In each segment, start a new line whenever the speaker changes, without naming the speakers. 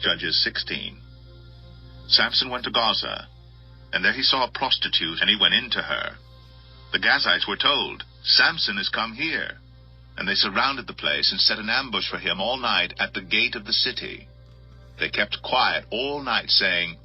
Judges 16. Samson went to Gaza, and there he saw a prostitute, and he went in to her. The Gazites were told, "Samson has come here." And they surrounded the place and set an ambush for him all night at the gate of the city. They kept quiet all night, saying,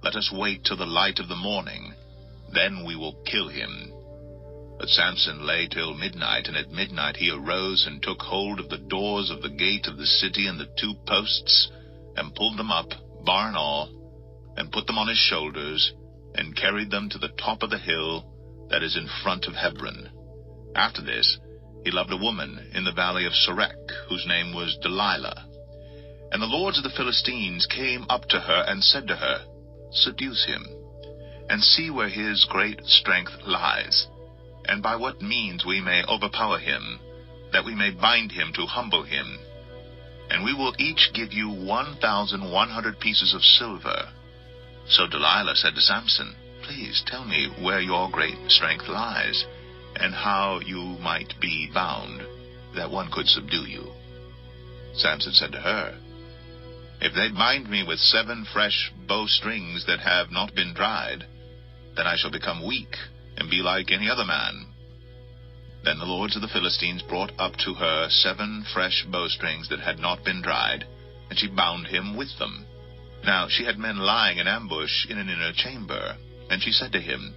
"Let us wait till the light of the morning, then we will kill him." But Samson lay till midnight, and at midnight he arose and took hold of the doors of the gate of the city and the 2 posts, and pulled them up, bar and all, and put them on his shoulders, and carried them to the top of the hill that is in front of Hebron. After this, he loved a woman in the valley of Sorek, whose name was Delilah. And the lords of the Philistines came up to her and said to her, "Seduce him, and see where his great strength lies, and by what means we may overpower him, that we may bind him to humble him. And we will each give you 1,100 pieces of silver." So Delilah said to Samson, "Please tell me where your great strength lies, and how you might be bound, that one could subdue you." Samson said to her, "If they bind me with 7 fresh bowstrings that have not been dried, then I shall become weak, and be like any other man." Then the lords of the Philistines brought up to her 7 fresh bowstrings that had not been dried, and she bound him with them. Now she had men lying in ambush in an inner chamber, and she said to him,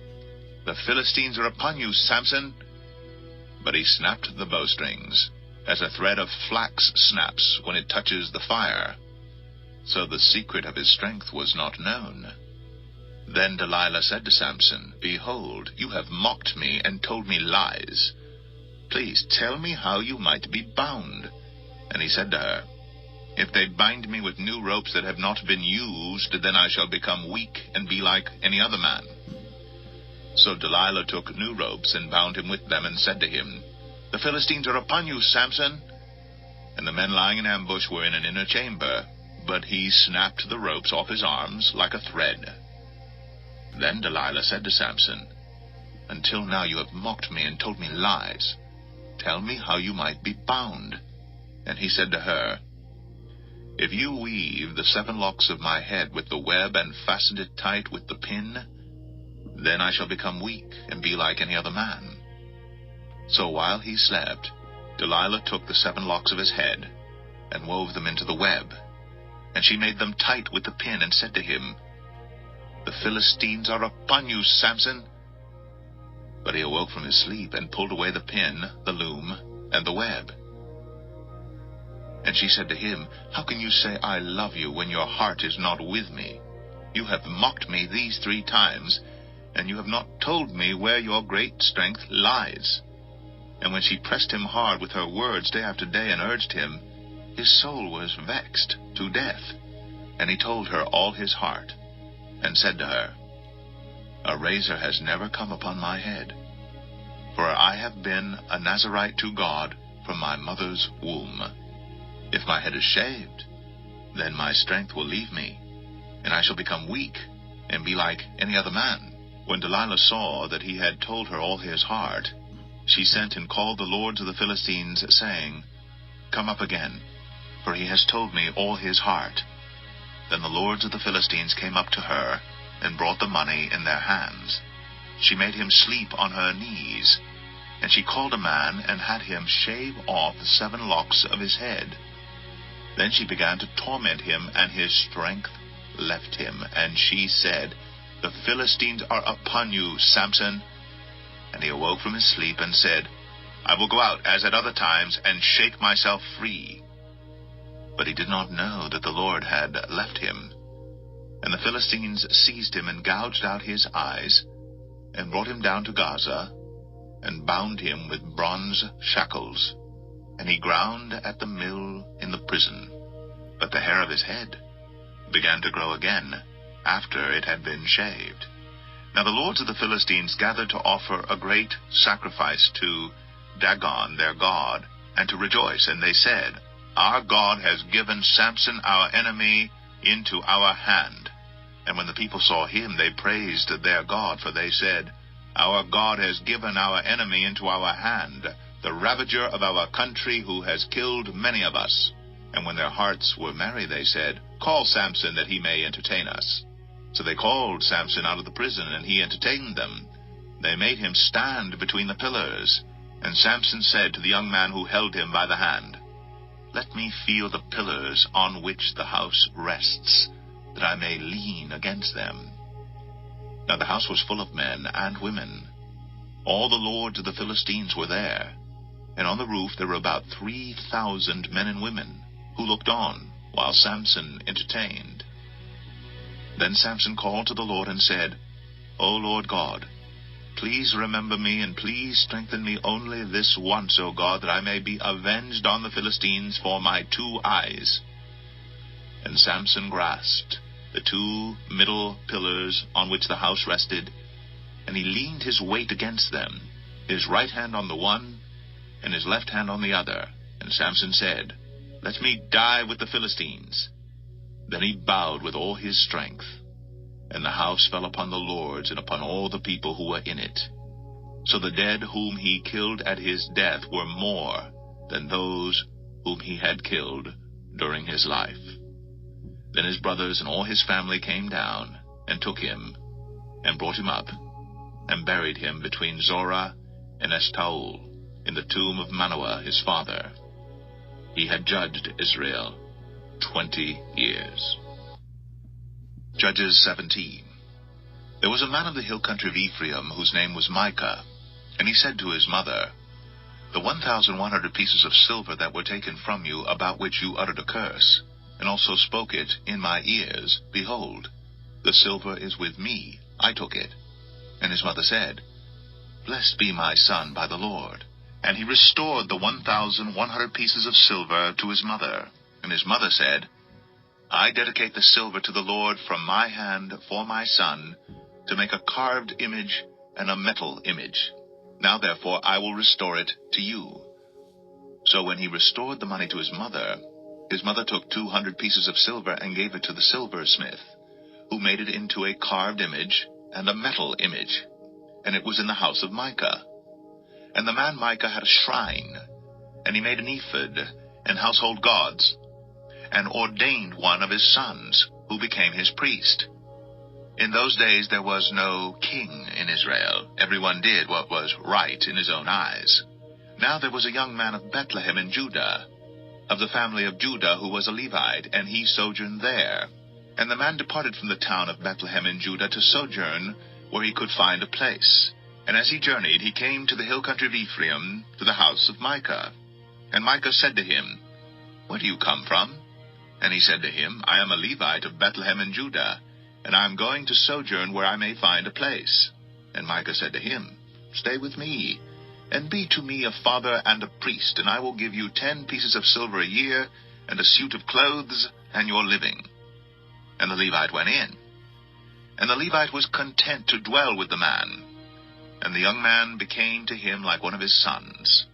"The Philistines are upon you, Samson." But he snapped the bowstrings, as a thread of flax snaps when it touches the fire. So the secret of his strength was not known. Then Delilah said to Samson, "Behold, you have mocked me and told me lies. Please tell me how you might be bound." And he said to her, "If they bind me with new ropes that have not been used, then I shall become weak and be like any other man." So Delilah took new ropes and bound him with them, and said to him, "The Philistines are upon you, Samson." And the men lying in ambush were in an inner chamber, but he snapped the ropes off his arms like a thread. Then Delilah said to Samson, "Until now you have mocked me and told me lies. Tell me how you might be bound." And he said to her, "If you weave the 7 locks of my head with the web and fasten it tight with the pin, then I shall become weak and be like any other man." So while he slept, Delilah took the 7 locks of his head and wove them into the web. And she made them tight with the pin, and said to him, "The Philistines are upon you, Samson." But he awoke from his sleep and pulled away the pin, the loom, and the web. And she said to him, "How can you say I love you when your heart is not with me? You have mocked me these 3 times, and you have not told me where your great strength lies." And when she pressed him hard with her words day after day and urged him, his soul was vexed to death. And he told her all his heart, and said to her, "A razor has never come upon my head, for I have been a Nazirite to God from my mother's womb. If my head is shaved, then my strength will leave me, and I shall become weak and be like any other man." When Delilah saw that he had told her all his heart, she sent and called the lords of the Philistines, saying, "Come up again, for he has told me all his heart." Then the lords of the Philistines came up to her, and brought the money in their hands. She made him sleep on her knees, and she called a man, and had him shave off 7 locks of his head. Then she began to torment him, and his strength left him. And she said, "The Philistines are upon you, Samson." And he awoke from his sleep, and said, "I will go out as at other times, and shake myself free." But he did not know that the Lord had left him. And the Philistines seized him, and gouged out his eyes, and brought him down to Gaza, and bound him with bronze shackles. And he ground at the mill in the prison. But the hair of his head began to grow again, after it had been shaved. Now the lords of the Philistines gathered to offer a great sacrifice to Dagon, their god, and to rejoice. And they said, "Our God has given Samson, our enemy, into our hand." And when the people saw him, they praised their God, for they said, "Our God has given our enemy into our hand, the ravager of our country, who has killed many of us." And when their hearts were merry, they said, Call Samson, that he may entertain us. So they called Samson out of the prison, and he entertained them. They made him stand between the pillars. And Samson said to the young man who held him by the hand, Let me feel the pillars on which the house rests, that I may lean against them. Now the house was full of men and women. All the lords of the Philistines were there, and on the roof there were about 3,000 men and women, who looked on while Samson entertained. Then Samson called to the Lord and said, O Lord God, please remember me, and please strengthen me only this once, O God, that I may be avenged on the Philistines for my 2 eyes. And Samson grasped the 2 middle pillars on which the house rested, and he leaned his weight against them, his right hand on the one, and his left hand on the other. And Samson said, Let me die with the Philistines. Then he bowed with all his strength, and the house fell upon the lords and upon all the people who were in it. So the dead whom he killed at his death were more than those whom he had killed during his life. Then his brothers and all his family came down and took him and brought him up and buried him between Zorah and Eshtaol in the tomb of Manoah his father. He had judged Israel 20 years. Judges 17. There was a man of the hill country of Ephraim whose name was Micah, and he said to his mother, The 1,100 pieces of silver that were taken from you, about which you uttered a curse, and also spoke it in my ears, behold, the silver is with me, I took it. And his mother said, Blessed be my son by the Lord. And he restored the 1,100 pieces of silver to his mother. And his mother said, I dedicate the silver to the Lord from my hand for my son, to make a carved image and a metal image. Now therefore I will restore it to you. So when he restored the money to his mother took 200 pieces of silver and gave it to the silversmith, who made it into a carved image and a metal image. And it was in the house of Micah. And the man Micah had a shrine, and he made an ephod and household gods, and ordained one of his sons, who became his priest. In those days there was no king in Israel. Everyone did what was right in his own eyes. Now there was a young man of Bethlehem in Judah, of the family of Judah, who was a Levite, and he sojourned there. And the man departed from the town of Bethlehem in Judah to sojourn where he could find a place. And as he journeyed, he came to the hill country of Ephraim, to the house of Micah. And Micah said to him, Where do you come from? And he said to him, I am a Levite of Bethlehem in Judah, and I am going to sojourn where I may find a place. And Micah said to him, Stay with me, and be to me a father and a priest, and I will give you 10 pieces of silver a year, and a suit of clothes, and your living. And the Levite went in. And the Levite was content to dwell with the man. And the young man became to him like one of his sons.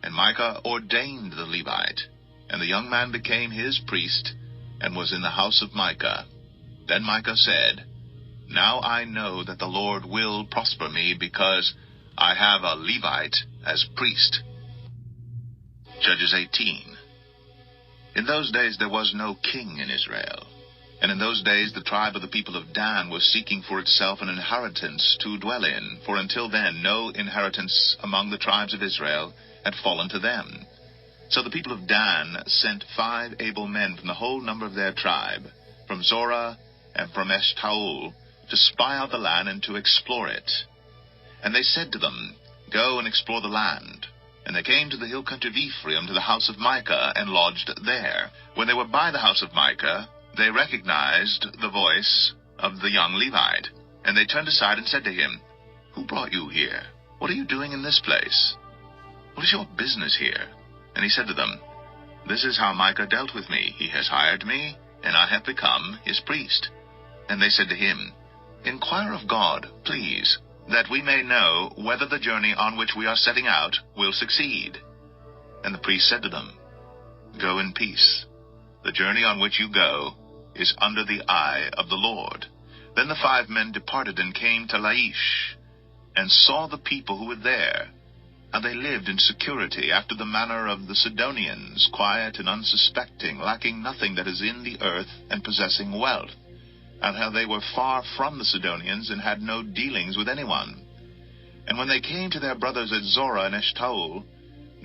And Micah ordained the Levite, and the young man became his priest, and was in the house of Micah. Then Micah said, Now I know that the Lord will prosper me, because I have a Levite as priest. Judges 18. In those days there was no king in Israel. And in those days the tribe of the people of Dan was seeking for itself an inheritance to dwell in, for until then no inheritance among the tribes of Israel had fallen to them. So the people of Dan sent 5 able men from the whole number of their tribe, from Zorah and from Eshtaol, to spy out the land and to explore it. And they said to them, Go and explore the land. And they came to the hill country of Ephraim, to the house of Micah, and lodged there. When they were by the house of Micah, they recognized the voice of the young Levite. And they turned aside and said to him, Who brought you here? What are you doing in this place? What is your business here? And he said to them, This is how Micah dealt with me. He has hired me, and I have become his priest. And they said to him, Inquire of God, please, that we may know whether the journey on which we are setting out will succeed. And the priest said to them, Go in peace. The journey on which you go is under the eye of the Lord. Then the 5 men departed and came to Laish, and saw the people who were there, how they lived in security after the manner of the Sidonians, quiet and unsuspecting, lacking nothing that is in the earth, and possessing wealth, and how they were far from the Sidonians and had no dealings with anyone. And when they came to their brothers at Zorah and Eshtaol,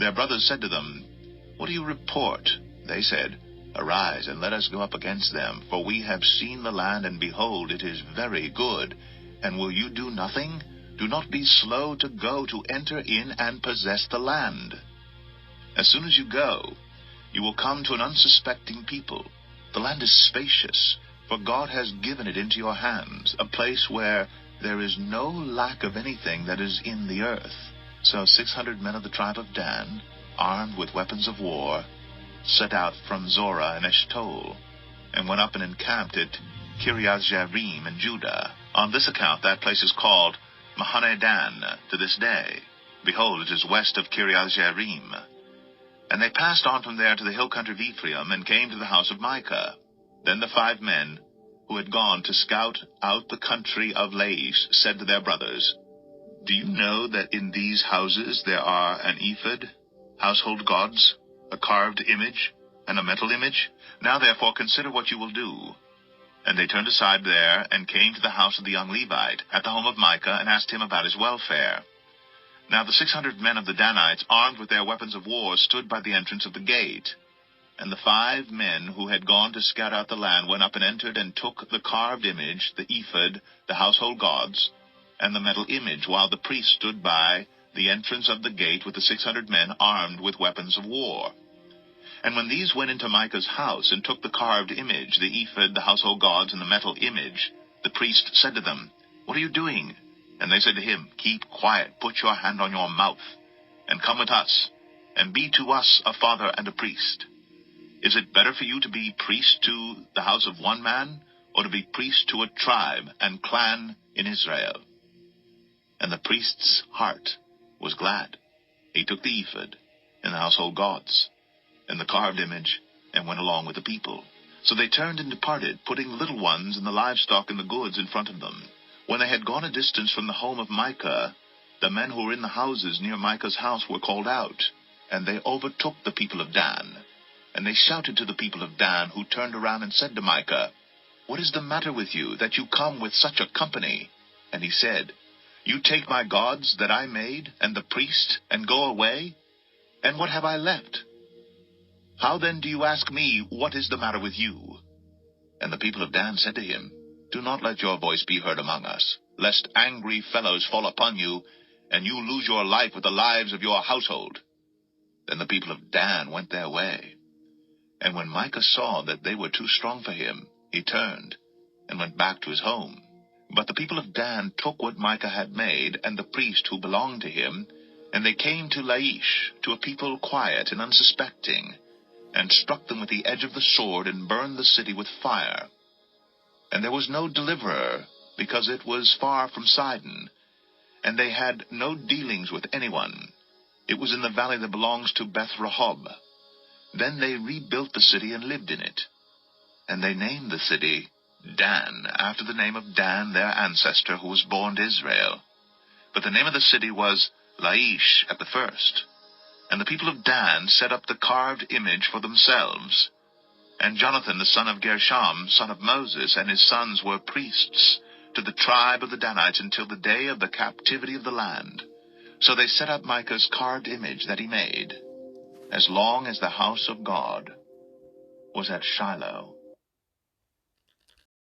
their brothers said to them, "What do you report?" They said, "Arise, and let us go up against them, for we have seen the land, and behold, it is very good. And will you do nothing? Do not be slow to go to enter in and possess the land. As soon as you go, you will come to an unsuspecting people. The land is spacious, for God has given it into your hands, a place where there is no lack of anything that is in the earth." So 600 men of the tribe of Dan, armed with weapons of war, set out from Zorah and Eshtaol, and went up and encamped at Kiriath-Jearim in Judah. On this account that place is called Mahane Dan to this day. Behold, it is west of Kiriath-Jearim. And they passed on from there to the hill country of Ephraim, and came to the house of Micah. Then the 5 men who had gone to scout out the country of Laish said to their brothers, "Do you know that in these houses there are an ephod, household gods, a carved image, and a metal image? Now therefore consider what you will do." And they turned aside there, and came to the house of the young Levite, at the home of Micah, and asked him about his welfare. Now the 600 men of the Danites, armed with their weapons of war, stood by the entrance of the gate. And the 5 men who had gone to scout out the land went up and entered, and took the carved image, the ephod, the household gods, and the metal image, while the priest stood by the entrance of the gate with the 600 men armed with weapons of war. And when these went into Micah's house, and took the carved image, the ephod, the household gods, and the metal image, the priest said to them, "What are you doing?" And they said to him, "Keep quiet, put your hand on your mouth, and come with us, and be to us a father and a priest. Is it better for you to be priest to the house of one man, or to be priest to a tribe and clan in Israel?" And the priest's heart was glad. He took the ephod, and the household gods, and the carved image, and went along with the people. So they turned and departed, putting the little ones and the livestock and the goods in front of them. When they had gone a distance from the home of Micah, the men who were in the houses near Micah's house were called out, and they overtook the people of Dan. And they shouted to the people of Dan, who turned around and said to Micah, "What is the matter with you, that you come with such a company?" And he said, "You take my gods that I made, and the priest, and go away? And what have I left? How then do you ask me, what is the matter with you?" And the people of Dan said to him, "Do not let your voice be heard among us, lest angry fellows fall upon you, and you lose your life with the lives of your household." Then the people of Dan went their way. And when Micah saw that they were too strong for him, he turned and went back to his home. But the people of Dan took what Micah had made, and the priest who belonged to him, and they came to Laish, to a people quiet and unsuspecting, and struck them with the edge of the sword, and burned the city with fire. And there was no deliverer, because it was far from Sidon, and they had no dealings with anyone. It was in the valley that belongs to Beth-Rehob. Then they rebuilt the city and lived in it. And they named the city Dan, after the name of Dan, their ancestor, who was born to Israel. But the name of the city was Laish at the first. And the people of Dan set up the carved image for themselves. And Jonathan, the son of Gershom, son of Moses, and his sons were priests to the tribe of the Danites until the day of the captivity of the land. So they set up Micah's carved image that he made, as long as the house of God was at Shiloh.